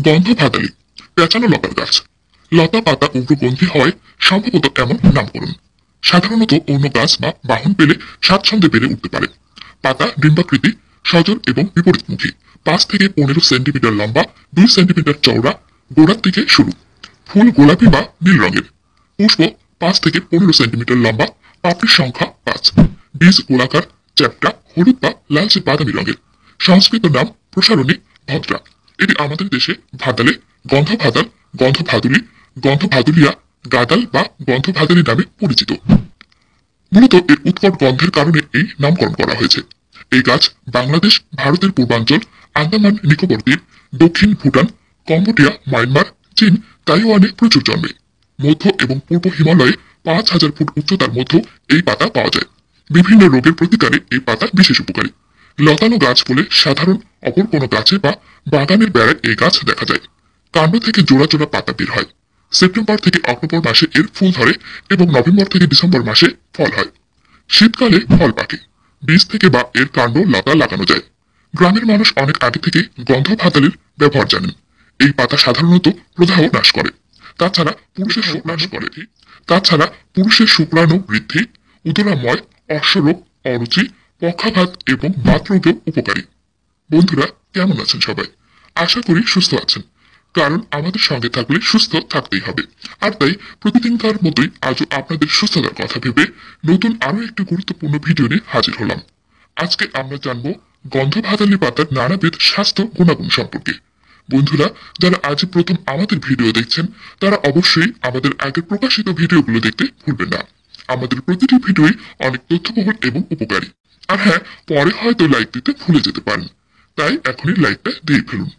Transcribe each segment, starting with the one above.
গন্ধ ভাতালি পেঁচানো লতার গাছ। লতা পাতা উগ্রগন্ধি হয় সম্ভবত এমন নামকরণ। সাধারণত অন্য গাছ বা বাহন পেলে স্বাচ্ছন্দ্যে বেড়ে উঠতে পারে। পাতা ডিম্বাকৃতি, সজল এবং বিপরীতমুখী, 5 থেকে 15 সেন্টিমিটার লম্বা, 2 সেন্টিমিটার চওড়া, গোড়ার দিকে সরু। ফুল গোলাপি বা নীল রঙের। পুষ্প 5 থেকে 15 সেন্টিমিটার লম্বা, পাপড়ির সংখ্যা 5। বীজ গোলাকার, চ্যাপ্টা, হলুদ বা লালচে বাদামি রঙের। সংস্কৃত নাম প্রসারণী ভদ্রা। এটি আমাদের দেশে ভাদালে, গন্ধ ভাদাল, গন্ধ ভাদুলি, গন্ধ ভাদুলিয়া, গাদাল বা গন্ধ ভাদালি নামে পরিচিত। মূলত এর উৎকট গন্ধের কারণে এই নামকরণ করা হয়েছে। এই গাছ বাংলাদেশ, ভারতের পূর্বাঞ্চল, আন্দামান নিকোবর দ্বীপ, দক্ষিণ ভুটান, কম্বোডিয়া, মায়ানমার, চীন, তাইওয়ানে প্রচুর জন্মে। মধ্য এবং পূর্ব হিমালয়ে 5000 ফুট উচ্চতার মধ্যে এই পাতা পাওয়া যায়। বিভিন্ন রোগের প্রতিকারে এই পাতা বিশেষ উপকারী। লতানো গাছ বলে সাধারণ অপর কোনো গাছে বা বাগানের বেড়ায় এই গাছ দেখা যায়। কাণ্ড থেকে জোড়া জোড়া পাতা বের হয়। সেপ্টেম্বর থেকে অক্টোবর মাসে এর ফুল ধরে এবং নভেম্বর থেকে ডিসেম্বর মাসে ফল হয়। শীতকালে ফল পাকে। বীজ থেকে বা এর কাণ্ড লতা লাগানো যায়। গ্রামের মানুষ অনেক আগে থেকে গন্ধ ভাতালির ব্যবহার জানেন। এই পাতা সাধারণত প্রদাহ নাশ করে। তাছাড়া পুরুষের শুক্রাণু বৃদ্ধি, উদরাময়, অশ্বরোগ, অরুচি, পক্ষাঘাত এবং বাতরোগেও উপকারী। বন্ধুরা, কেমন আছেন সবাই? আশা করি সুস্থ আছেন, কারণ আমাদের সঙ্গে থাকলে সুস্থ থাকতেই হবে। আর তাই প্রতিদিনকার মতোই আজও আপনাদের সুস্থতার কথা ভেবে নতুন আরো একটি গুরুত্বপূর্ণ ভিডিও নিয়ে হাজির হলাম। আজকে আমরা জানবো গন্ধ ভাতালি পাতার নানাবিধ স্বাস্থ্য গুণাগুণ সম্পর্কে। বন্ধুরা, যারা আজ প্রথম আমাদের ভিডিও দেখছেন তারা অবশ্যই আমাদের আগের প্রকাশিত ভিডিওগুলো দেখতে ভুলবেন না। আমাদের প্রতিটি ভিডিওই অনেক তথ্যবহুল এবং উপকারী। আর হ্যাঁ, পরে হয়তো লাইক দিতে ভুলে যেতে পারেন, তাই এখনই লাইকটা দিয়ে ফেলুন।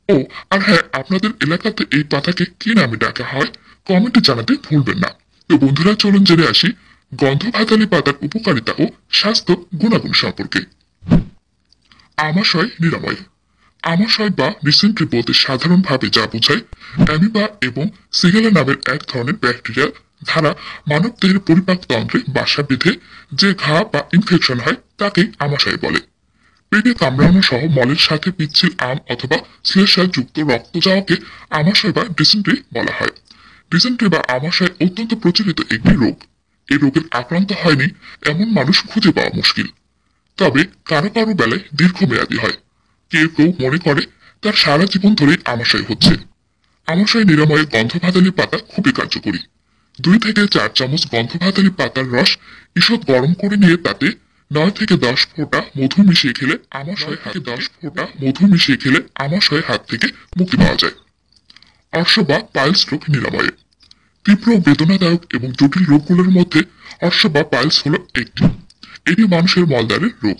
ও আর হ্যাঁ, আপনাদের এলাকাতে এই পাতাকে কি নামে ডাকা হয় কমেন্টে জানাতে ভুলবেন না। তো বন্ধুরা, চলুন জেনে আসি গন্ধ ভাতালি পাতার উপকারিতা ও স্বাস্থ্য গুণাগুণ সম্পর্কে। আমাশয় নিরাময়। আমাশয় বা ডিসেন্ট্রি বলতে সাধারণভাবে যা বোঝায়, অ্যামিবা এবং সিগেলা নামের এক ধরনের ব্যাকটেরিয়া দ্বারা মানব দেহের পরিপাক তন্ত্রে বাসা বেঁধে যে ঘা বা ইনফেকশন হয় তাকেই আমাশয় বলে। পেটে কামড়ানো সহ মলের সাথে পিচ্ছিল আম অথবা শ্লেষা যুক্ত রক্ত যাওয়াকে আমাশয় বা ডিসেন্ট্রি বলা হয়। ডিসেন্ট্রি বা আমাশয় অত্যন্ত প্রচলিত একটি রোগ। এই রোগের আক্রান্ত হয়নি এমন মানুষ খুঁজে পাওয়া মুশকিল। তবে কারো কারো বেলায় দীর্ঘমেয়াদী হয়। কেউ কেউ মনে করে তার সারা জীবন ধরে আমাশয় হচ্ছে। আমাশয় নিরাময়ে গন্ধ ভাতালি পাতা খুবই কার্যকরী। 2 থেকে 4 চামচ গন্ধ ভাতালি পাতার রস ঈষৎ গরম করে নিয়ে তাতে 9 থেকে 10 ফোঁটা মধু মিশিয়ে খেলে আমাশয় হাত থেকে মুক্তি পাওয়া যায়। অর্শ বা পাইলস রোগ নিরাময়ে। তীব্র বেদনাদায়ক এবং জটিল রোগগুলোর মধ্যে অর্শ বা পাইলস হলো একটি। এটি মানুষের মলদ্বারের রোগ।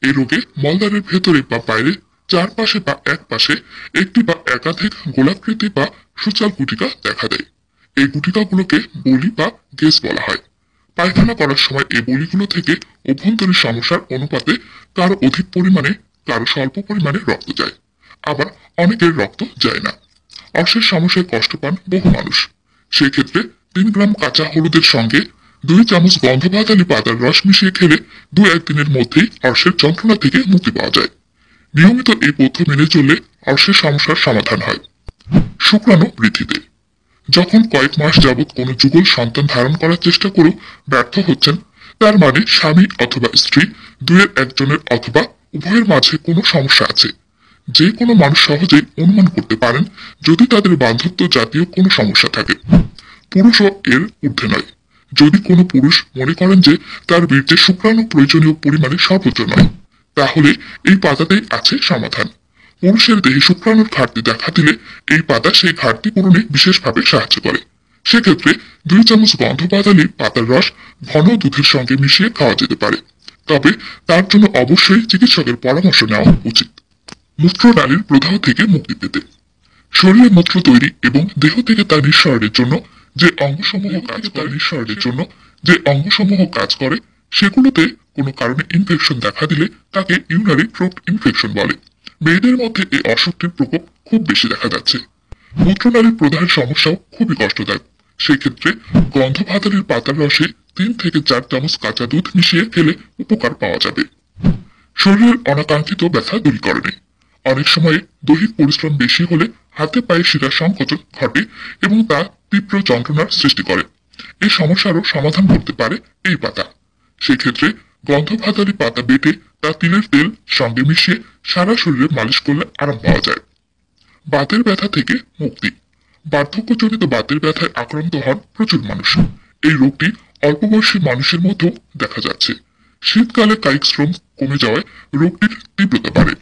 এই রোগে মলদ্বারের ভেতরে বা বাইরে, চারপাশে বা এক পাশে একটি বা একাধিক গোলাকৃতি বা সুচাল গুটিকা দেখা দেয়। এই গুটিকাগুলোকে বলি বা গেজ বলা হয়। পায়খানা করার সময় এই বলিগুলো থেকে অভ্যন্তরীণ সমস্যার অনুপাতে কারো অধিক পরিমাণে, কারো স্বল্প পরিমাণে রক্ত যায়। আবার অনেকের রক্ত যায় না। অর্শের সমস্যায় কষ্ট পান বহু মানুষ। সেক্ষেত্রে 3 গ্রাম কাঁচা হলুদের সঙ্গে 2 চামচ গন্ধ ভাতালি পাতার রস মিশিয়ে খেলে 2-1 দিনের মধ্যেই অর্শের যন্ত্রণা থেকে মুক্তি পাওয়া যায়। নিয়মিত এই পথ্য মেনে চললে অর্শের সমস্যার সমাধান হয়। শুক্রাণু বৃদ্ধিতে। যখন কয়েক মাস যাবৎ কোনো যুগল সন্তান ধারণ করার চেষ্টা করেও ব্যর্থ হচ্ছেন, তার মানে স্বামী অথবা স্ত্রী, 2-এর একজনের অথবা উভয়ের মাঝে কোনো সমস্যা আছে। যে কোনো মানুষ সহজেই অনুমান করতে পারেন যদি তাদের বান্ধব্য জাতীয় কোনো সমস্যা থাকে। পুরুষও এর ঊর্ধ্বে নয়। যদি কোনো পুরুষ মনে করেন যে তার বীর্যে শুক্রাণু প্রয়োজনীয় পরিমাণে সর্বোচ্চ নয়, তাহলে এই পাতাতেই আছে সমাধান। পুরুষের দেহে শুক্রাণুর ঘাটতি দেখা দিলে এই পাতা সেই ঘাটতি পূরণে বিশেষভাবে সাহায্য করে। সেক্ষেত্রে 2 চামচ গন্ধ ভাতালি পাতার রস ঘন দুধের সঙ্গে মিশিয়ে খাওয়া যেতে পারে। তবে তার জন্য অবশ্যই চিকিৎসকের পরামর্শ নেওয়া উচিত। মূত্রনালীর প্রদাহ থেকে মুক্তি পেতে। শরীরে মূত্র তৈরি এবং দেহ থেকে তা নিঃসরণের জন্য যে অঙ্গসমূহ কাজ করে সেগুলোতে কোনো কারণে ইনফেকশন দেখা দিলে তাকে ইউরিনারি ট্র্যাক্ট ইনফেকশন বলে। মেয়েদের মধ্যে এই অসুখটির প্রকোপ খুব বেশি দেখা যাচ্ছে। মূত্রনালীর প্রদাহের সমস্যাও খুবই কষ্টদায়ক। সেক্ষেত্রে গন্ধ ভাতালির পাতার রসে 3 থেকে 4 চামচ কাঁচা দুধ মিশিয়ে খেলে উপকার পাওয়া যাবে। শরীরের অনাকাঙ্ক্ষিত ব্যথা দূরীকরণে। অনেক সময় দৈহিক পরিশ্রম বেশি হলে হাতে পায়ে শিরার সংকোচন ঘটে এবং তা তীব্র যন্ত্রণার সৃষ্টি করে। এই সমস্যারও সমাধান করতে পারে এই পাতা। সেক্ষেত্রে গন্ধভাতালি পাতা বেটে তা তিলের তেল সঙ্গে মিশিয়ে সারা শরীরে মালিশ করলে আরাম পাওয়া যায়। বাতের ব্যথা থেকে মুক্তি। বার্ধক্যজনিত বাতের ব্যথায় আক্রান্ত হন প্রচুর মানুষ। এই রোগটি অল্প বয়সী মানুষের মধ্যেও দেখা যাচ্ছে। শীতকালে কায়িক শ্রম কমে যাওয়ায় রোগটির তীব্রতা বাড়ে।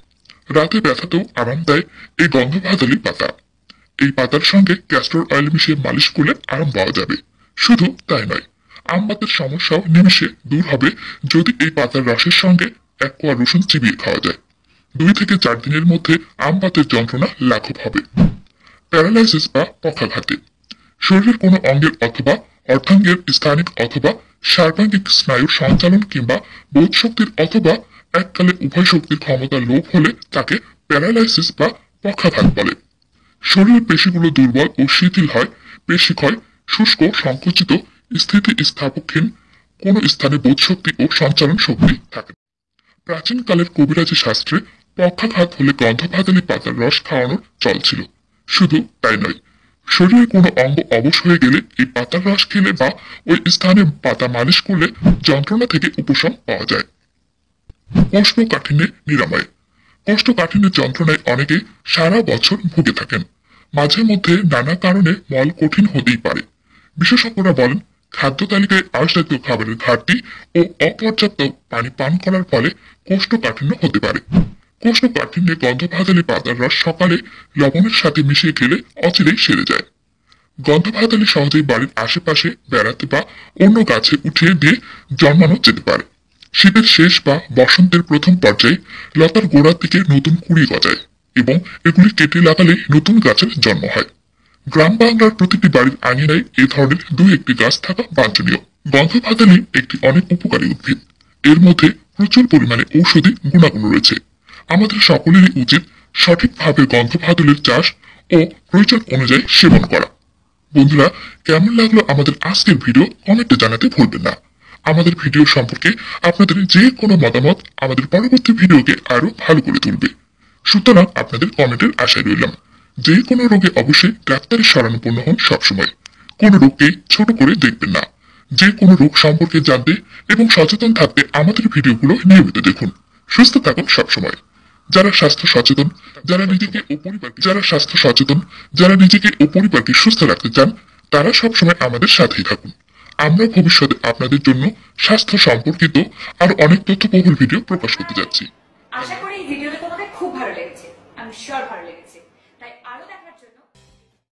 রাতে ব্যথাতেও আরাম দেয় এই গন্ধভাতালি পাতা। এই পাতার সঙ্গে ক্যাস্টর অয়েল মিশিয়ে মালিশ করলে আরাম পাওয়া যাবে। শুধু তাই নয়, আমবাতের সমস্যাও নিমিষে দূর হবে যদি এই পাতার রসের সঙ্গে 1 কোয়া রসুন চিবিয়ে খাওয়া যায়। 2 থেকে 4 দিনের মধ্যে আমবাতের যন্ত্রণা লাঘব হবে। প্যারালাইসিস বা পক্ষাঘাতে। শরীরের কোনো অঙ্গের অথবা অর্ধাঙ্গের স্থানিক অথবা সার্বাঙ্গিক স্নায়ুর সঞ্চালন কিংবা বোধ শক্তির অথবা এককালে উভয় শক্তির ক্ষমতা লোপ হলে তাকে প্যারালাইসিস বা পক্ষাঘাত বলে। শরীরের পেশিগুলো দুর্বল ও শিথিল হয়, পেশি ক্ষয়, শুষ্ক, সংকুচিত, স্থিতিস্থাপকহীন, কোনো স্থানে বোধশক্তি ও সঞ্চালন শক্তি থাকে না। প্রাচীনকালের কবিরাজি শাস্ত্রে পক্ষাঘাত হলে গন্ধভাতালি পাতার রস খাওয়ানোর চল ছিল। শুধু তাই নয়, শরীরের কোনো অঙ্গ অবশ হয়ে গেলে এই পাতার রস খেলে বা ওই স্থানে পাতা মালিশ করলে যন্ত্রণা থেকে উপশম পাওয়া যায়। কোষ্ঠকাঠিন্যে নিরাময়। কোষ্ঠকাঠিন্যের যন্ত্রণায় অনেকে সারা বছর ভুগে থাকেন। মাঝে মধ্যে নানা কারণে মল কঠিন হতেই পারে। বিশেষজ্ঞরা বলেন, খাদ্য তালিকায় আঁশ জাতীয় খাবারের ঘাটতি ও অপর্যাপ্ত পানি পান করার ফলে কোষ্ঠকাঠিন্য হতে পারে। কোষ্ঠকাঠিন্যে গন্ধভাতালি পাতার রস সকালে লবণের সাথে মিশিয়ে খেলে অচিরেই সেরে যায়। গন্ধভাতালি সহজেই বাড়ির আশেপাশে বেড়াতে বা অন্য গাছে উঠিয়ে দিয়ে জন্মানো যেতে পারে। শীতের শেষ বা বসন্তের প্রথম পর্যায়ে লতার গোড়ার দিকে নতুন কুড়ি গজায় এবং এগুলি কেটে লাগালে নতুন গাছের জন্ম হয়। গ্রাম বাংলার প্রতিটি বাড়ির আঙিনায় এ ধরনের 2-1টি গাছ থাকা বাঞ্ছনীয়। গন্ধভাতালি একটি অনেক উপকারী উদ্ভিদ। এর মধ্যে প্রচুর পরিমাণে ঔষধি গুণাগুণ রয়েছে। আমাদের সকলেরই উচিত সঠিকভাবে গন্ধভাতালির চাষ ও প্রয়োজন অনুযায়ী সেবন করা। বন্ধুরা, কেমন লাগলো আমাদের আজকের ভিডিও কমেন্টে জানাতে ভুলবেন না। আমাদের ভিডিও সম্পর্কে আপনাদের যে কোনো মতামত আমাদের পরবর্তী ভিডিওকে আরো ভালো করে তুলবে। সুতরাং আপনাদের কমেন্টের আশায় রইলাম। যে কোনো রোগে অবশ্যই ডাক্তারের শরণাপন্ন হন সবসময়। কোনো রোগকে ছোট করে দেখবেন না। যে কোনো রোগ সম্পর্কে জানতে এবং সচেতন থাকতে আমাদের ভিডিওগুলো নিয়মিত দেখুন। সুস্থ থাকুন সবসময়। যারা স্বাস্থ্য সচেতন, যারা নিজেকে ও পরিবারকে সুস্থ রাখতে চান, তারা সবসময় আমাদের সাথেই থাকুন। আমরা ভবিষ্যতে আপনাদের জন্য স্বাস্থ্য সম্পর্কিত আরো অনেক তথ্যবহুল ভিডিও প্রকাশ করতে যাচ্ছি। আশা করি এই ভিডিওটা তোমাদের খুব ভালো লেগেছে। আমি শিওর ভালো লেগেছে। তাই আরো দেখার জন্য